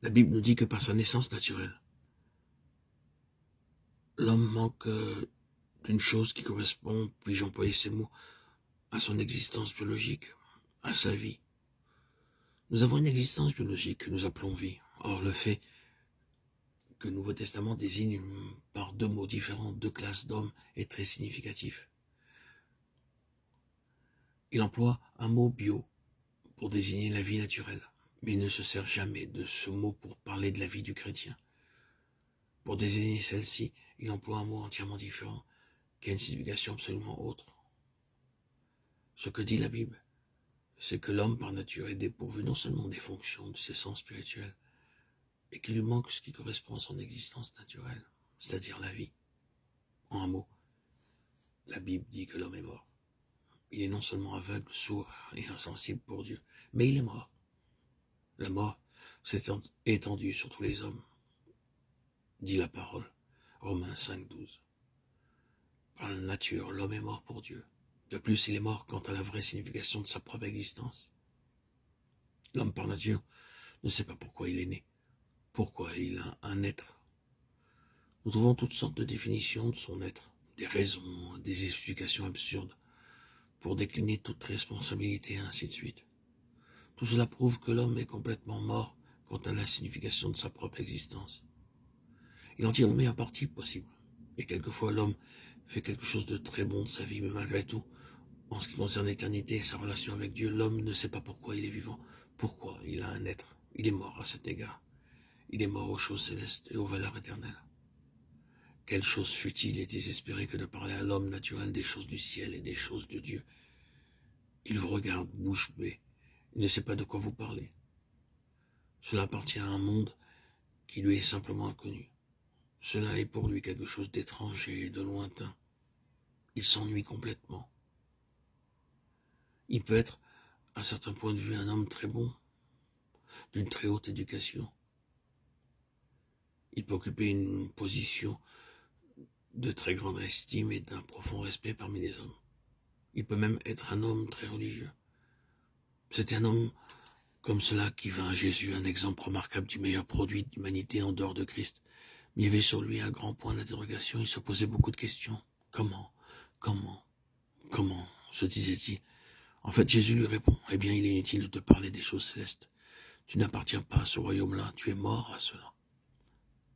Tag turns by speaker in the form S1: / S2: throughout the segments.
S1: La Bible nous dit que par sa naissance naturelle, l'homme manque d'une chose qui correspond, puis-je employer ces mots, à son existence biologique, à sa vie. Nous avons une existence biologique que nous appelons vie. Or, le fait que le Nouveau Testament désigne par deux mots différents, deux classes d'hommes, est très significatif. Il emploie un mot bio pour désigner la vie naturelle, mais il ne se sert jamais de ce mot pour parler de la vie du chrétien. Pour désigner celle-ci, il emploie un mot entièrement différent, qui a une signification absolument autre. Ce que dit la Bible, c'est que l'homme par nature est dépourvu non seulement des fonctions de ses sens spirituels, mais qu'il lui manque ce qui correspond à son existence naturelle, c'est-à-dire la vie. En un mot, la Bible dit que l'homme est mort. Il est non seulement aveugle, sourd et insensible pour Dieu, mais il est mort. La mort s'est étendue sur tous les hommes, dit la parole, Romains 5,12. Par la nature, l'homme est mort pour Dieu. De plus, il est mort quant à la vraie signification de sa propre existence. L'homme par nature ne sait pas pourquoi il est né, pourquoi il a un être. Nous trouvons toutes sortes de définitions de son être, des raisons, des explications absurdes, pour décliner toute responsabilité, et ainsi de suite. Tout cela prouve que l'homme est complètement mort quant à la signification de sa propre existence. Il en tire le meilleur parti possible, et quelquefois l'homme fait quelque chose de très bon de sa vie, mais malgré tout, en ce qui concerne l'éternité et sa relation avec Dieu, l'homme ne sait pas pourquoi il est vivant, pourquoi il a un être. Il est mort à cet égard. Il est mort aux choses célestes et aux valeurs éternelles. Quelle chose futile et désespérée que de parler à l'homme naturel des choses du ciel et des choses de Dieu. Il vous regarde bouche bée. Il ne sait pas de quoi vous parlez. Cela appartient à un monde qui lui est simplement inconnu. Cela est pour lui quelque chose d'étranger et de lointain. Il s'ennuie complètement. Il peut être, à certains points de vue, un homme très bon, d'une très haute éducation. Il peut occuper une position de très grande estime et d'un profond respect parmi les hommes. Il peut même être un homme très religieux. C'est un homme comme cela qui vint à Jésus, un exemple remarquable du meilleur produit d'humanité en dehors de Christ. Mais il y avait sur lui un grand point d'interrogation, il se posait beaucoup de questions. Comment se disait-il. En fait, Jésus lui répond, eh bien, il est inutile de te parler des choses célestes. Tu n'appartiens pas à ce royaume-là, tu es mort à cela.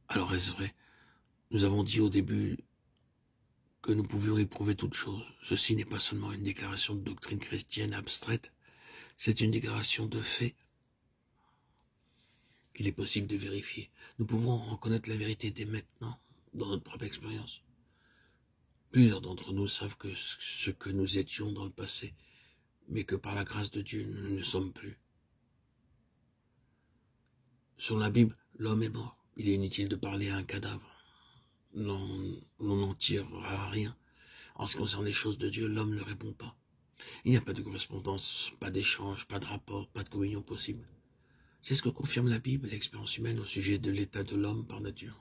S1: Alors est-ce vrai? Nous avons dit au début que nous pouvions éprouver toutes choses. Ceci n'est pas seulement une déclaration de doctrine chrétienne abstraite, c'est une déclaration de fait qu'il est possible de vérifier. Nous pouvons en connaître la vérité dès maintenant, dans notre propre expérience. Plusieurs d'entre nous savent que ce que nous étions dans le passé, mais que par la grâce de Dieu, nous ne le sommes plus. Sur la Bible, l'homme est mort. Il est inutile de parler à un cadavre. On n'en tirera rien. En ce qui concerne les choses de Dieu, l'homme ne répond pas. Il n'y a pas de correspondance, pas d'échange, pas de rapport, pas de communion possible. C'est ce que confirme la Bible et l'expérience humaine au sujet de l'état de l'homme par nature.